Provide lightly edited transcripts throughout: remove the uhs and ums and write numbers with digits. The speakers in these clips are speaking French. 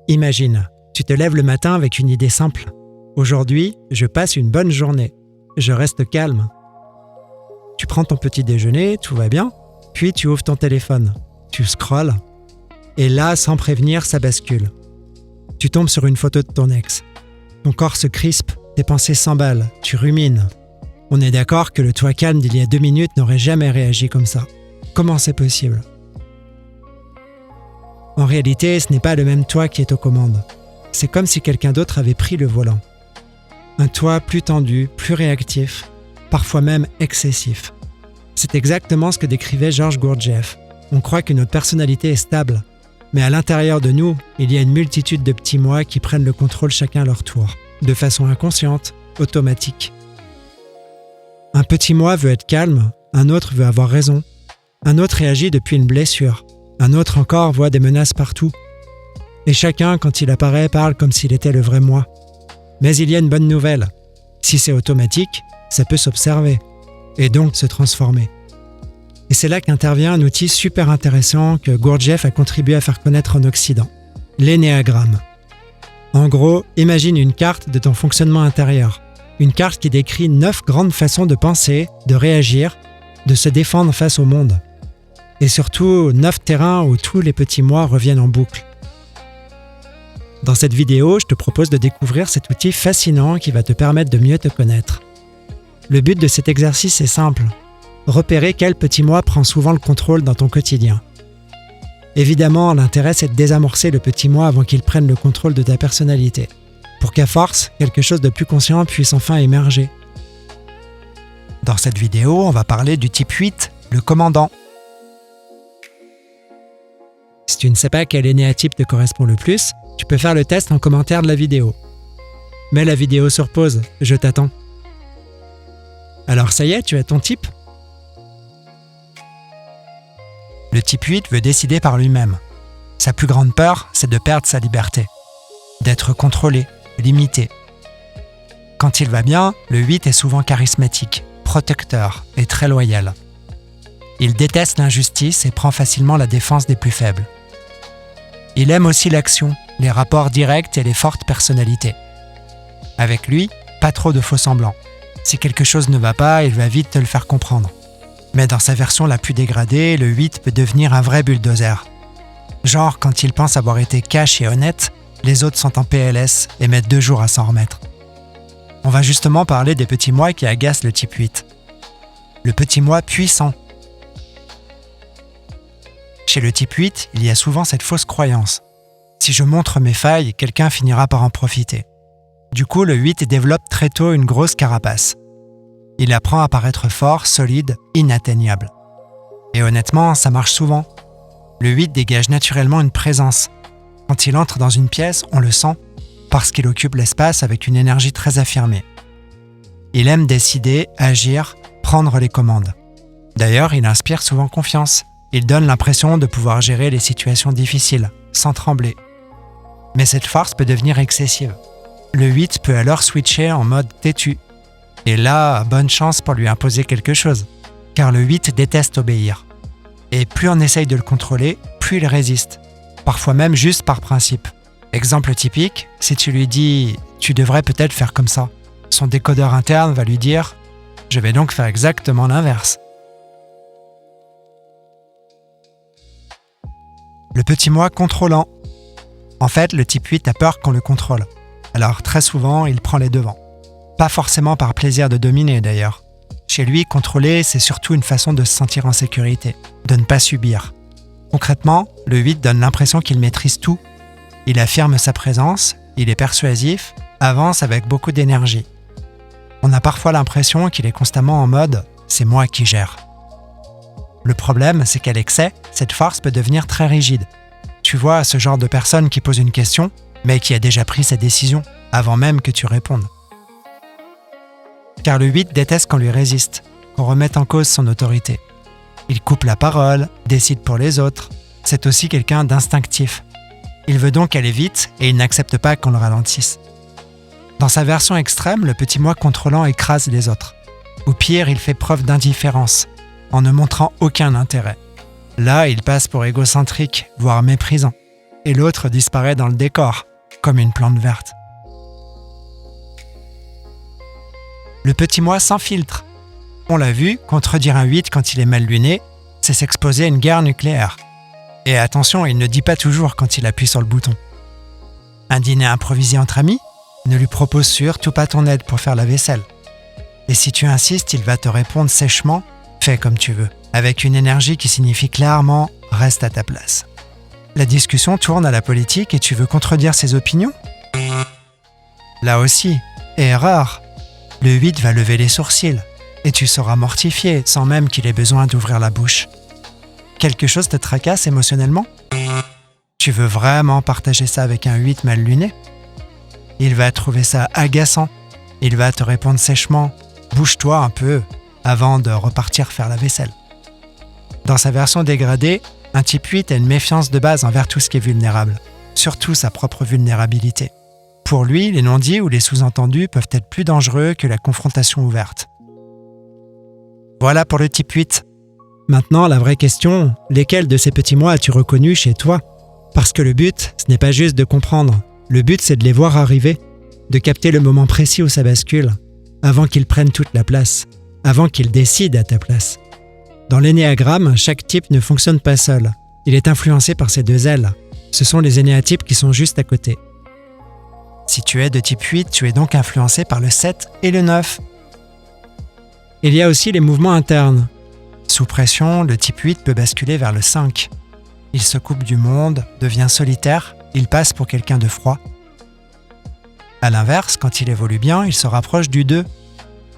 Imagine, tu te lèves le matin avec une idée simple. Aujourd'hui, je passe une bonne journée. Je reste calme. Tu prends ton petit déjeuner, tout va bien, puis tu ouvres ton téléphone. Tu scrolles. Et là, sans prévenir, ça bascule. Tu tombes sur une photo de ton ex. Ton corps se crispe, tes pensées s'emballent, tu rumines. On est d'accord que le toi calme d'il y a 2 minutes n'aurait jamais réagi comme ça. Comment c'est possible ? En réalité, ce n'est pas le même toi qui est aux commandes. C'est comme si quelqu'un d'autre avait pris le volant. Un toi plus tendu, plus réactif, parfois même excessif. C'est exactement ce que décrivait Georges Gurdjieff. On croit que notre personnalité est stable, mais à l'intérieur de nous, il y a une multitude de petits moi qui prennent le contrôle chacun à leur tour, de façon inconsciente, automatique. Un petit moi veut être calme, un autre veut avoir raison, un autre réagit depuis une blessure, un autre encore voit des menaces partout. Et chacun, quand il apparaît, parle comme s'il était le vrai moi. Mais il y a une bonne nouvelle. Si c'est automatique, ça peut s'observer, et donc se transformer. Et c'est là qu'intervient un outil super intéressant que Gurdjieff a contribué à faire connaître en Occident, l'énéagramme. En gros, imagine une carte de ton fonctionnement intérieur. Une carte qui décrit 9 grandes façons de penser, de réagir, de se défendre face au monde. Et surtout, 9 terrains où tous les petits moi reviennent en boucle. Dans cette vidéo, je te propose de découvrir cet outil fascinant qui va te permettre de mieux te connaître. Le but de cet exercice est simple. Repérer quel petit moi prend souvent le contrôle dans ton quotidien. Évidemment, l'intérêt c'est de désamorcer le petit moi avant qu'il prenne le contrôle de ta personnalité, pour qu'à force, quelque chose de plus conscient puisse enfin émerger. Dans cette vidéo, on va parler du type 8, le commandant. Si tu ne sais pas quel énéatype te correspond le plus, tu peux faire le test en commentaire de la vidéo. Mets la vidéo sur pause, je t'attends. Alors ça y est, tu as ton type ? Le type 8 veut décider par lui-même. Sa plus grande peur, c'est de perdre sa liberté, d'être contrôlé, limité. Quand il va bien, le 8 est souvent charismatique, protecteur et très loyal. Il déteste l'injustice et prend facilement la défense des plus faibles. Il aime aussi l'action, les rapports directs et les fortes personnalités. Avec lui, pas trop de faux-semblants. Si quelque chose ne va pas, il va vite te le faire comprendre. Mais dans sa version la plus dégradée, le 8 peut devenir un vrai bulldozer. Genre, quand il pense avoir été cash et honnête, les autres sont en PLS et mettent 2 jours à s'en remettre. On va justement parler des petits moi qui agacent le type 8. Le petit moi puissant. Chez le type 8, il y a souvent cette fausse croyance. Si je montre mes failles, quelqu'un finira par en profiter. Du coup, le 8 développe très tôt une grosse carapace. Il apprend à paraître fort, solide, inatteignable. Et honnêtement, ça marche souvent. Le 8 dégage naturellement une présence. Quand il entre dans une pièce, on le sent, parce qu'il occupe l'espace avec une énergie très affirmée. Il aime décider, agir, prendre les commandes. D'ailleurs, il inspire souvent confiance. Il donne l'impression de pouvoir gérer les situations difficiles, sans trembler. Mais cette force peut devenir excessive. Le 8 peut alors switcher en mode têtu. Et là, bonne chance pour lui imposer quelque chose, car le 8 déteste obéir. Et plus on essaye de le contrôler, plus il résiste, parfois même juste par principe. Exemple typique, si tu lui dis « tu devrais peut-être faire comme ça », son décodeur interne va lui dire « je vais donc faire exactement l'inverse ». Le petit moi contrôlant. En fait, le type 8 a peur qu'on le contrôle. Alors très souvent, il prend les devants. Pas forcément par plaisir de dominer d'ailleurs. Chez lui, contrôler, c'est surtout une façon de se sentir en sécurité, de ne pas subir. Concrètement, le 8 donne l'impression qu'il maîtrise tout. Il affirme sa présence, il est persuasif, avance avec beaucoup d'énergie. On a parfois l'impression qu'il est constamment en mode « c'est moi qui gère ». Le problème, c'est qu'à l'excès, cette force peut devenir très rigide. Tu vois, ce genre de personne qui pose une question, mais qui a déjà pris sa décision, avant même que tu répondes. Car le 8 déteste qu'on lui résiste, qu'on remette en cause son autorité. Il coupe la parole, décide pour les autres. C'est aussi quelqu'un d'instinctif. Il veut donc aller vite et il n'accepte pas qu'on le ralentisse. Dans sa version extrême, le petit moi contrôlant écrase les autres. Ou pire, il fait preuve d'indifférence, en ne montrant aucun intérêt. Là, il passe pour égocentrique, voire méprisant. et l'autre disparaît dans le décor, comme une plante verte. Le petit moi sans filtre. On l'a vu, contredire un 8 quand il est mal luné, c'est s'exposer à une guerre nucléaire. Et attention, il ne dit pas toujours quand il appuie sur le bouton. Un dîner improvisé entre amis? Ne lui propose surtout pas ton aide pour faire la vaisselle. Et si tu insistes, il va te répondre sèchement « fais comme tu veux », avec une énergie qui signifie clairement « reste à ta place ». La discussion tourne à la politique et tu veux contredire ses opinions? Là aussi, erreur. Le 8 va lever les sourcils et tu seras mortifié sans même qu'il ait besoin d'ouvrir la bouche. Quelque chose te tracasse émotionnellement? Tu veux vraiment partager ça avec un 8 mal luné? Il va trouver ça agaçant. Il va te répondre sèchement « bouge-toi un peu » avant de repartir faire la vaisselle. Dans sa version dégradée, un type 8 a une méfiance de base envers tout ce qui est vulnérable, surtout sa propre vulnérabilité. Pour lui, les non-dits ou les sous-entendus peuvent être plus dangereux que la confrontation ouverte. Voilà pour le type 8. Maintenant, la vraie question, lesquels de ces petits moi as-tu reconnu chez toi? Parce que le but, ce n'est pas juste de comprendre. Le but, c'est de les voir arriver, de capter le moment précis où ça bascule, avant qu'ils prennent toute la place, avant qu'ils décident à ta place. Dans l'énéagramme, chaque type ne fonctionne pas seul. Il est influencé par ses deux ailes. Ce sont les énéatypes qui sont juste à côté. Si tu es de type 8, tu es donc influencé par le 7 et le 9. Il y a aussi les mouvements internes. Sous pression, le type 8 peut basculer vers le 5. Il se coupe du monde, devient solitaire, il passe pour quelqu'un de froid. À l'inverse, quand il évolue bien, il se rapproche du 2.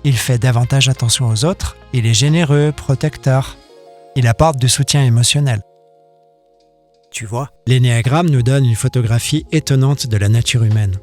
Il fait davantage attention aux autres, il est généreux, protecteur. Il apporte du soutien émotionnel. Tu vois, l'énéagramme nous donne une photographie étonnante de la nature humaine.